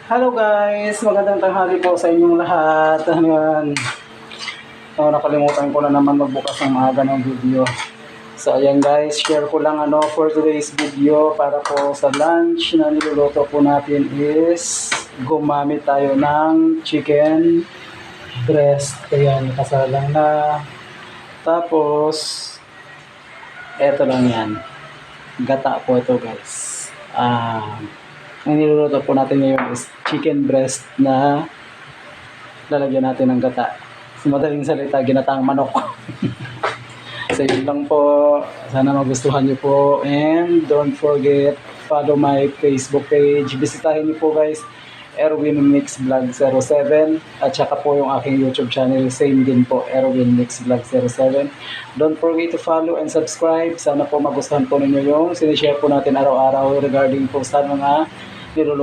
Hello guys! Magandang tanghali po sa inyong lahat. Ayan. So, nakalimutan ko na naman magbukas ng maaga ng video. So ayan guys, share ko lang for today's video para po sa lunch na niluluto po natin is gumamit tayo ng chicken breast. Ayan, kasalang na. Tapos, eto lang yan. Gata po ito guys. Ang niluluto po natin ngayon is chicken breast na lalagyan natin ng gata. Sa madaling salita, ginataang manok. So yun lang po. Sana magustuhan niyo po. And don't forget, follow my Facebook page. Bisitahin niyo po guys, Erwin Mix Vlog 07. At saka po yung aking YouTube channel. Same din po, Erwin Mix Vlog 07. Don't forget to follow and subscribe. Sana po magustuhan po ninyo yung sinishare po natin araw-araw regarding po sa mga niluluto